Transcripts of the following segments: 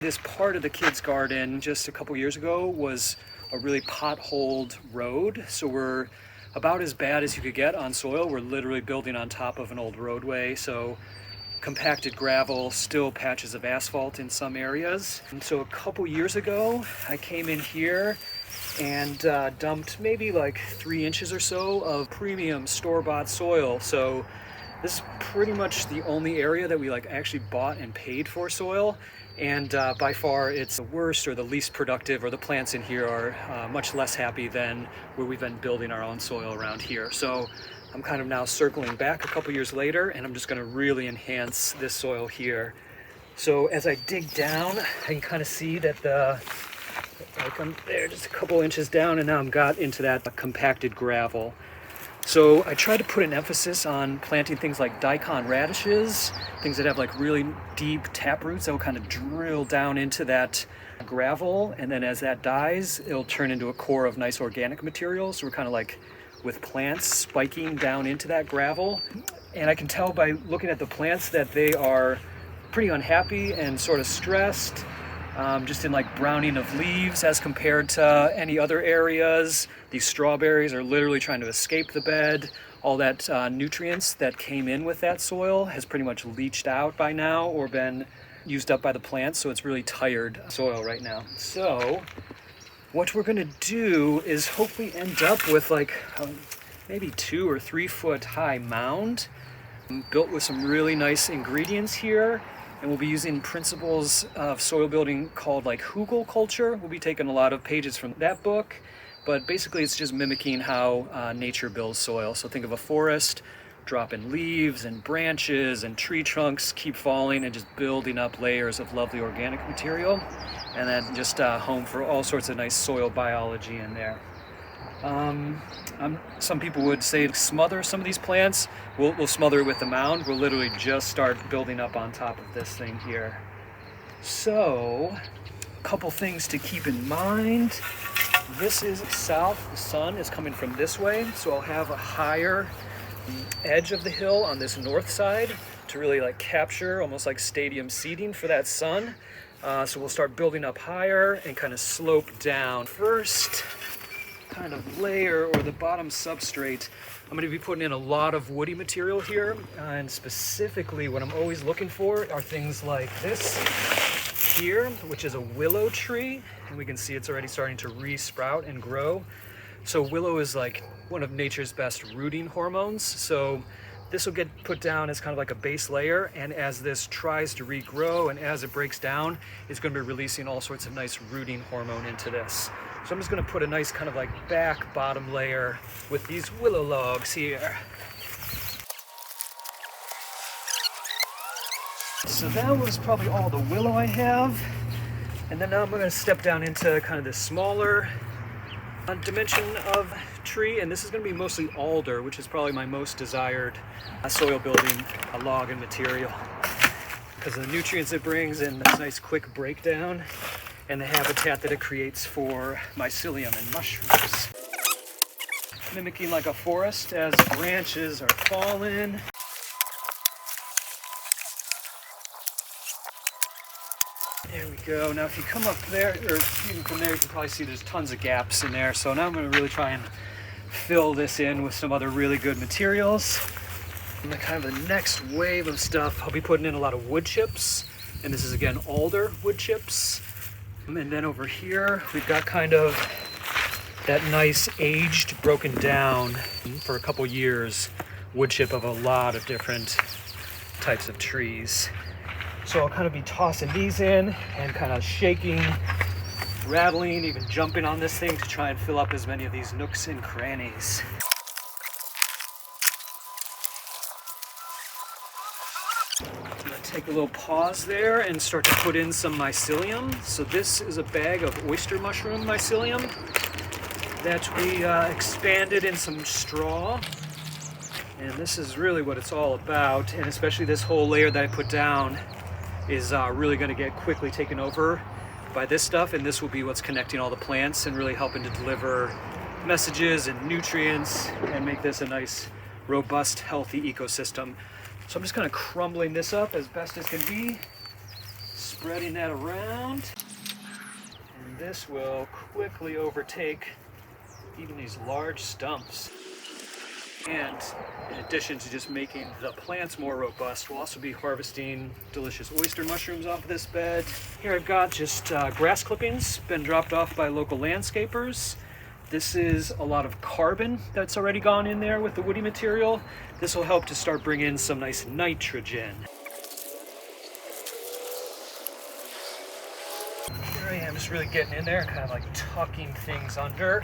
This part of the kids' garden just a couple years ago was a really potholed road. So we're about as bad as you could get on soil. We're literally building on top of an old roadway. So compacted gravel, still patches of asphalt in some areas. And so a couple years ago, I came in here and dumped maybe like 3 inches or so of premium store-bought soil. So this is pretty much the only area that we actually bought and paid for soil. And by far it's the worst or the least productive, or the plants in here are much less happy than where we've been building our own soil around here. So I'm kind of now circling back a couple years later, and I'm just going to really enhance this soil here. So as I dig down, I can kind of see that I'm there just a couple inches down, and now I'm got into that compacted gravel. So I try to put an emphasis on planting things like daikon radishes, things that have really deep tap roots that will kind of drill down into that gravel, and then as that dies, it'll turn into a core of nice organic material. So we're kind of with plants spiking down into that gravel. And I can tell by looking at the plants that they are pretty unhappy and sort of stressed, just in browning of leaves as compared to any other areas. These strawberries are literally trying to escape the bed. All that nutrients that came in with that soil has pretty much leached out by now or been used up by the plants, so it's really tired soil right now. So what we're going to do is hopefully end up with maybe 2 or 3 foot high mound built with some really nice ingredients here. And we'll be using principles of soil building called Hugelkultur. We'll be taking a lot of pages from that book, but basically it's just mimicking how nature builds soil. So think of a forest, dropping leaves and branches and tree trunks keep falling and just building up layers of lovely organic material, and then just home for all sorts of nice soil biology in there. Some people would say to smother some of these plants. We'll smother it with the mound. We'll literally just start building up on top of this thing here. So, a couple things to keep in mind. This is south. The sun is coming from this way, so I'll have a higher edge of the hill on this north side to really capture almost like stadium seating for that sun. So we'll start building up higher and kind of slope down. First kind of layer, or the bottom substrate, I'm going to be putting in a lot of woody material here, and specifically what I'm always looking for are things like this here, which is a willow tree, and we can see it's already starting to re-sprout and grow. So willow is one of nature's best rooting hormones, so this will get put down as kind of like a base layer, and as this tries to regrow and as it breaks down, it's going to be releasing all sorts of nice rooting hormone into this. So I'm just going to put a nice kind of back bottom layer with these willow logs here. So that was probably all the willow I have. And then now I'm going to step down into kind of this smaller dimension of tree, and this is going to be mostly alder, which is probably my most desired soil building log and material because of the nutrients it brings and this nice quick breakdown and the habitat that it creates for mycelium and mushrooms. Mimicking like a forest as branches are falling. There we go. Now if you come up there, or even from there, you can probably see there's tons of gaps in there. So now I'm going to really try and fill this in with some other really good materials. And then kind of the next wave of stuff, I'll be putting in a lot of wood chips. And this is again alder wood chips. And then over here, we've got kind of that nice aged, broken down for a couple years wood chip of a lot of different types of trees. So I'll kind of be tossing these in and kind of shaking, rattling, even jumping on this thing to try and fill up as many of these nooks and crannies. I'm going to take a little pause there and start to put in some mycelium. So this is a bag of oyster mushroom mycelium that we expanded in some straw. And this is really what it's all about, and especially this whole layer that I put down is really going to get quickly taken over by this stuff, and this will be what's connecting all the plants and really helping to deliver messages and nutrients and make this a nice, robust, healthy ecosystem. So I'm just kind of crumbling this up as best as can be. Spreading that around. And this will quickly overtake even these large stumps. And in addition to just making the plants more robust, we'll also be harvesting delicious oyster mushrooms off of this bed. Here I've got just grass clippings, been dropped off by local landscapers. This is a lot of carbon that's already gone in there with the woody material. This will help to start bringing in some nice nitrogen. Here I am, just really getting in there, kind of like tucking things under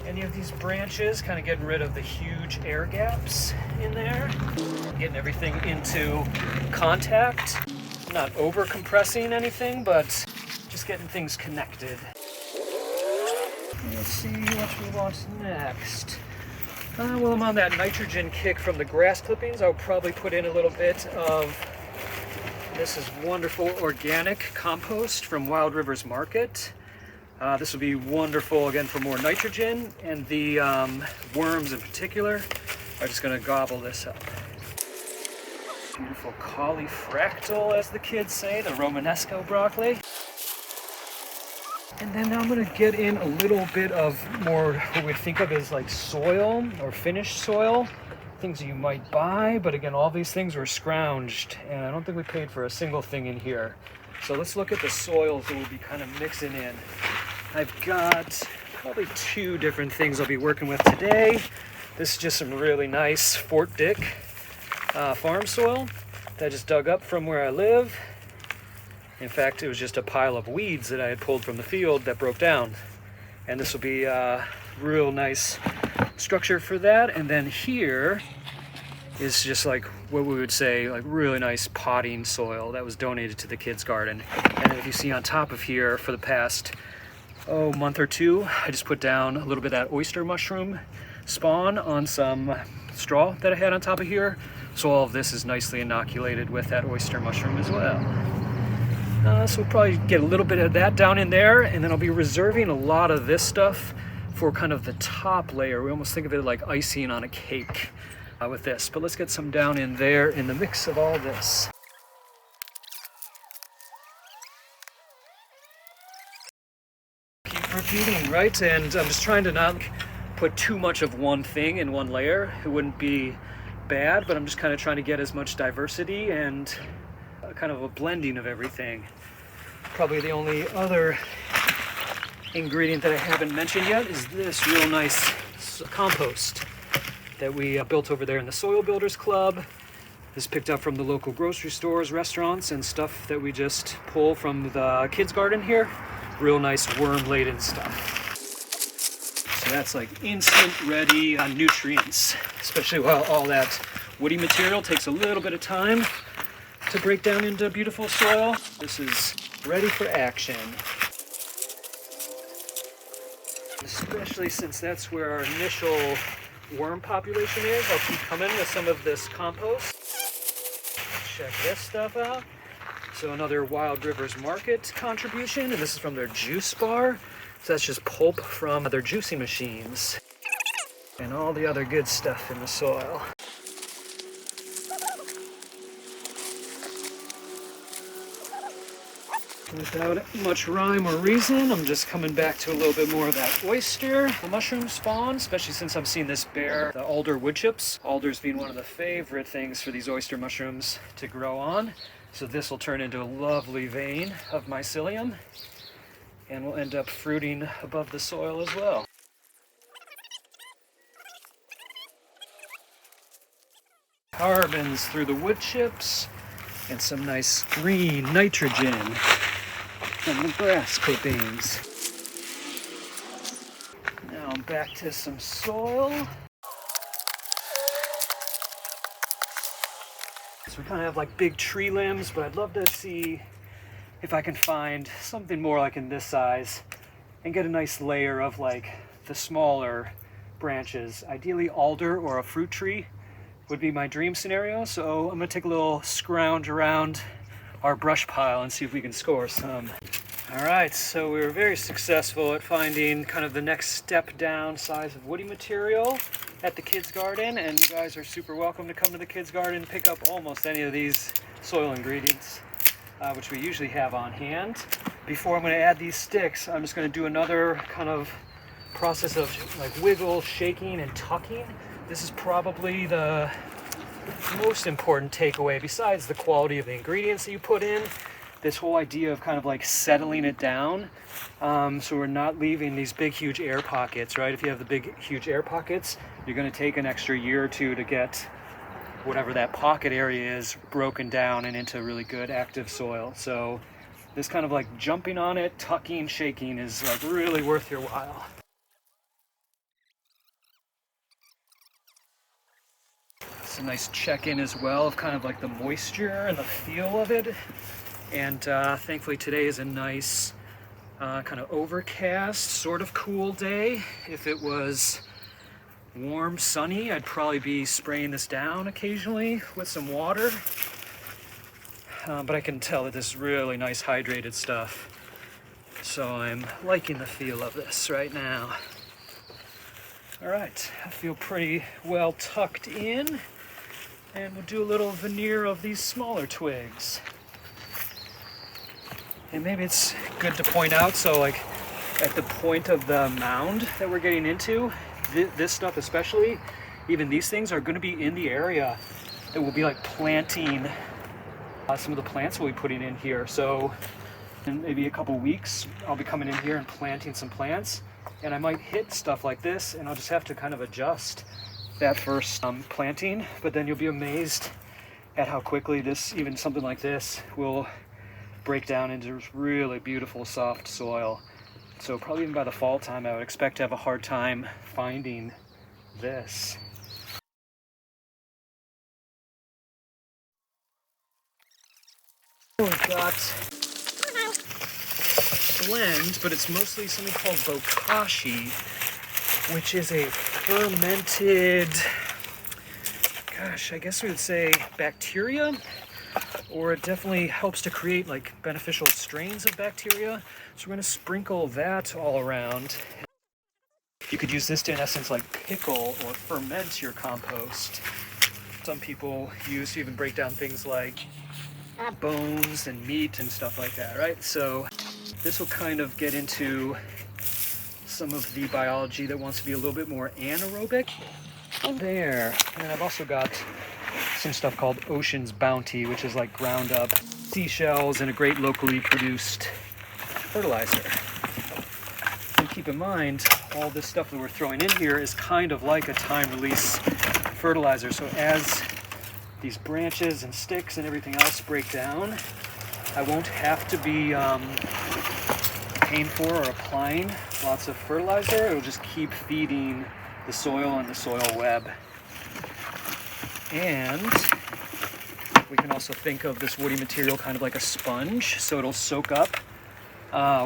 any of these branches, kind of getting rid of the huge air gaps in there, getting everything into contact, not over compressing anything, but just getting things connected. Let's see what we want next. Well, I'm on that nitrogen kick from the grass clippings. I'll probably put in a little bit of, this is wonderful organic compost from Wild Rivers Market. This will be wonderful, again, for more nitrogen, and the worms in particular are just going to gobble this up. Beautiful caulifractal, as the kids say, the Romanesco broccoli. And then I'm going to get in a little bit of more what we think of as like soil or finished soil, things that you might buy, but again, all these things were scrounged, and I don't think we paid for a single thing in here. So let's look at the soils that we'll be kind of mixing in. I've got probably 2 different things I'll be working with today. This is just some really nice Fort Dick farm soil that I just dug up from where I live. In fact, it was just a pile of weeds that I had pulled from the field that broke down. And this will be a real nice structure for that. And then here is just like what we would say, like really nice potting soil that was donated to the kids' garden. And if you see on top of here for the past month or 2, I just put down a little bit of that oyster mushroom spawn on some straw that I had on top of here. So all of this is nicely inoculated with that oyster mushroom as well. So we'll probably get a little bit of that down in there, and then I'll be reserving a lot of this stuff for kind of the top layer. We almost think of it like icing on a cake with this. But let's get some down in there in the mix of all this. Keep repeating, right? And I'm just trying to not put too much of one thing in one layer. It wouldn't be bad, but I'm just kind of trying to get as much diversity and kind of a blending of everything. Probably the only other ingredient that I haven't mentioned yet is this real nice compost that we built over there in the Soil Builders Club. This picked up from the local grocery stores, restaurants, and stuff that we just pull from the kids' garden here. Real nice worm-laden stuff. So that's like instant ready nutrients, especially while all that woody material takes a little bit of time to break down into beautiful soil. This is ready for action. Especially since that's where our initial worm population is, I'll keep coming with some of this compost. Check this stuff out. So another Wild Rivers Market contribution, and this is from their juice bar. So that's just pulp from their juicing machines. And all the other good stuff in the soil. Without much rhyme or reason, I'm just coming back to a little bit more of that oyster, the mushroom spawn, especially since I'm seeing this bear the alder wood chips. Alders being one of the favorite things for these oyster mushrooms to grow on. So this will turn into a lovely vein of mycelium and will end up fruiting above the soil as well. Carbons through the wood chips and some nice green nitrogen from the grass clippings. Now I'm back to some soil. So we kind of have like big tree limbs, but I'd love to see if I can find something more like in this size and get a nice layer of like the smaller branches. Ideally alder or a fruit tree would be my dream scenario. So I'm gonna take a little scrounge around our brush pile and see if we can score some. All right, so we were very successful at finding kind of the next step down size of woody material at the kids' garden, and you guys are super welcome to come to the kids' garden and pick up almost any of these soil ingredients. which we usually have on hand. Before I'm going to add these sticks, I'm just going to do another kind of process of like wiggle, shaking, and tucking. This is probably the most important takeaway besides the quality of the ingredients that you put in. This whole idea of kind of like settling it down, so we're not leaving these big huge air pockets, right? If you have the big huge air pockets, you're going to take an extra year or two to get whatever that pocket area is broken down and into really good active soil. So this kind of like jumping on it, tucking, shaking is like really worth your while. It's a nice check-in as well of kind of like the moisture and the feel of it. And thankfully today is a nice kind of overcast, sort of cool day. If it was warm, sunny, I'd probably be spraying this down occasionally with some water. But I can tell that this is really nice hydrated stuff. So I'm liking the feel of this right now. All right, I feel pretty well tucked in. And we'll do a little veneer of these smaller twigs. And maybe it's good to point out, so like at the point of the mound that we're getting into, this stuff especially, even these things are going to be in the area that we'll be like planting some of the plants we'll be putting in here. So in maybe a couple weeks, I'll be coming in here and planting some plants, and I might hit stuff like this, and I'll just have to kind of adjust that first planting, but then you'll be amazed at how quickly this, even something like this, will break down into really beautiful soft soil. So probably even by the fall time, I would expect to have a hard time finding this. We've got a blend, but it's mostly something called bokashi, which is a fermented, gosh, I guess we would say bacteria, or it definitely helps to create like beneficial strains of bacteria. So we're going to sprinkle that all around. You could use this to, in essence, like pickle or ferment your compost. Some people use to even break down things like bones and meat and stuff like that, right? So this will kind of get into some of the biology that wants to be a little bit more anaerobic. There. And I've also got some stuff called Ocean's Bounty, which is like ground up seashells and a great locally produced fertilizer. And keep in mind, all this stuff that we're throwing in here is kind of like a time-release fertilizer. So as these branches and sticks and everything else break down, I won't have to be paying for or applying lots of fertilizer. It'll just keep feeding the soil and the soil web. And we can also think of this woody material kind of like a sponge, so it'll soak up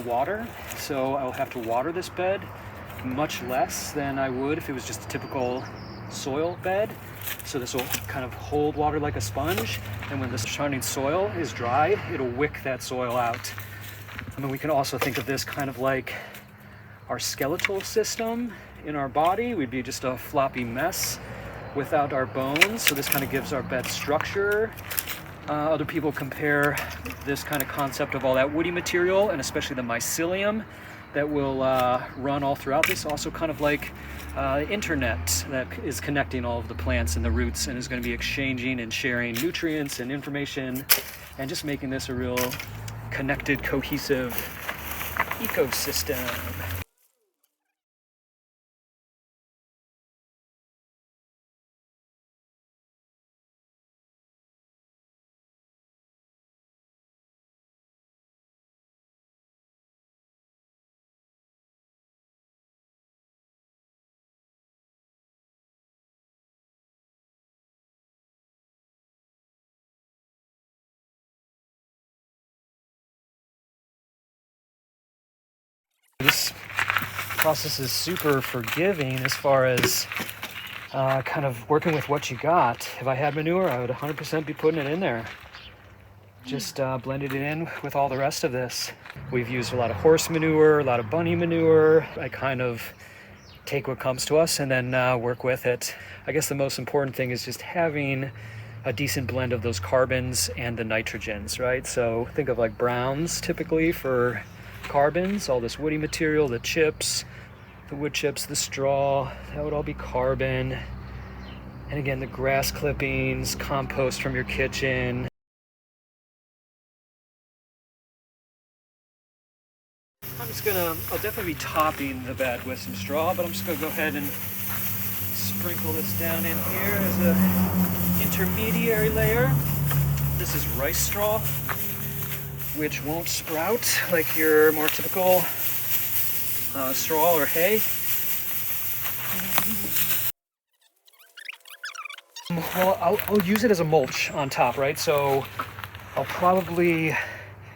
water. So I'll have to water this bed much less than I would if it was just a typical soil bed. So this will kind of hold water like a sponge, and when the surrounding soil is dry, it'll wick that soil out. I mean, we can also think of this kind of like our skeletal system in our body. We'd be just a floppy mess without our bones, so this kind of gives our bed structure. Other people compare this kind of concept of all that woody material, and especially the mycelium that will run all throughout this, also kind of like internet that is connecting all of the plants and the roots, and is going to be exchanging and sharing nutrients and information, and just making this a real connected, cohesive ecosystem. This process is super forgiving as far as kind of working with what you got. If I had manure, I would 100% be putting it in there. Just blended it in with all the rest of this. We've used a lot of horse manure, a lot of bunny manure. I kind of take what comes to us and then work with it. I guess the most important thing is just having a decent blend of those carbons and the nitrogens, right? So think of like browns typically for carbons, all this woody material, the chips, the wood chips, the straw, that would all be carbon. And again, the grass clippings, compost from your kitchen. I'll definitely be topping the bed with some straw, but I'm just gonna go ahead and sprinkle this down in here as a intermediary layer. This is rice straw, which won't sprout like your more typical straw or hay. Well, I'll use it as a mulch on top, right? So I'll probably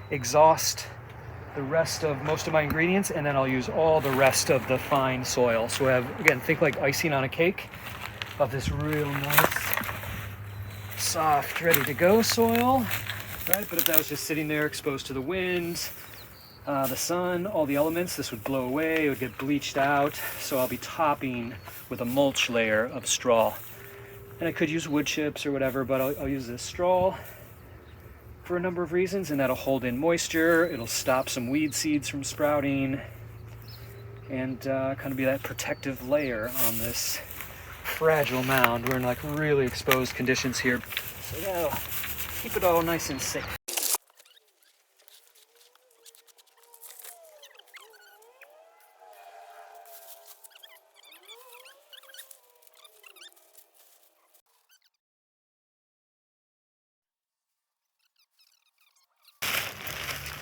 exhaust the rest of most of my ingredients, and then I'll use all the rest of the fine soil. So we have, again, think like icing on a cake of this real nice, soft, ready to go soil, right? But if that was just sitting there exposed to the wind, the sun, all the elements, this would blow away, it would get bleached out. So I'll be topping with a mulch layer of straw. And I could use wood chips or whatever, but I'll use this straw for a number of reasons, and that'll hold in moisture, it'll stop some weed seeds from sprouting, and kind of be that protective layer on this fragile mound. We're in like really exposed conditions here, so that'll keep it all nice and safe.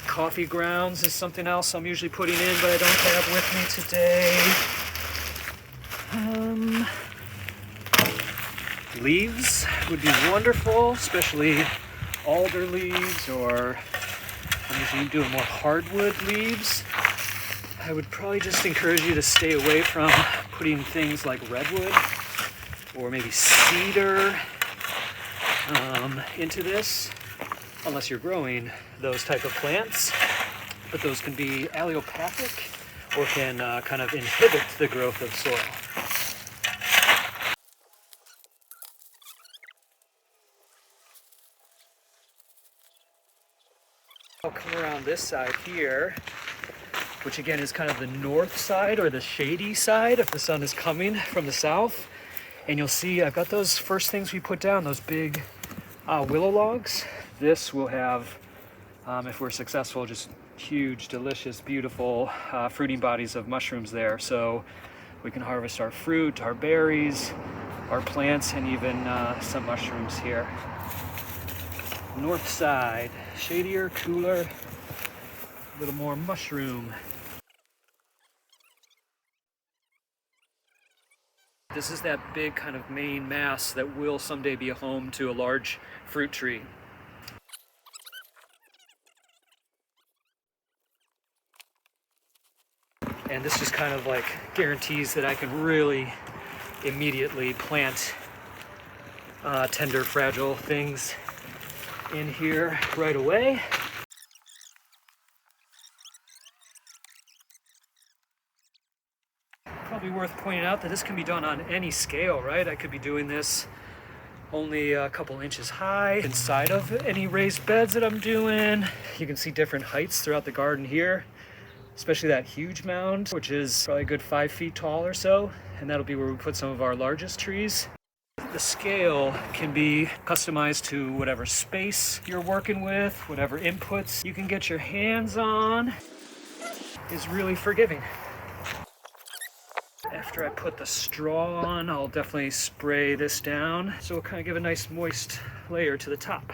Coffee grounds is something else I'm usually putting in, but I don't have with me today. Leaves would be wonderful, especially alder leaves, or I'm usually doing more hardwood leaves. I would probably just encourage you to stay away from putting things like redwood or maybe cedar into this, unless you're growing those type of plants. But those can be allelopathic or can kind of inhibit the growth of soil. I'll come around this side here, which again is kind of the north side or the shady side if the sun is coming from the south. And you'll see I've got those first things we put down, those big willow logs. This will have, if we're successful, just huge, delicious, beautiful fruiting bodies of mushrooms there. So we can harvest our fruit, our berries, our plants, and even some mushrooms here. North side, shadier, cooler, a little more mushroom. This is that big kind of main mass that will someday be a home to a large fruit tree. And this just kind of like guarantees that I can really immediately plant tender, fragile things in here right away. Probably worth pointing out that this can be done on any scale, right? I could be doing this only a couple inches high inside of any raised beds that I'm doing. You can see different heights throughout the garden here, especially that huge mound, which is probably a good 5 feet tall or so. And that'll be where we put some of our largest trees. The scale can be customized to whatever space you're working with, whatever inputs you can get your hands on. Is really forgiving. After I put the straw on, I'll definitely spray this down, so it'll kind of give a nice moist layer to the top.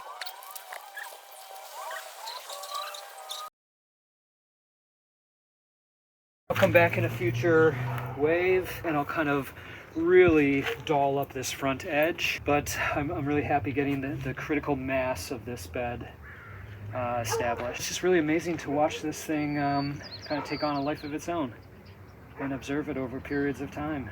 I'll come back in a future wave and I'll kind of really doll up this front edge, but I'm really happy getting the critical mass of this bed established. It's just really amazing to watch this thing kind of take on a life of its own and observe it over periods of time.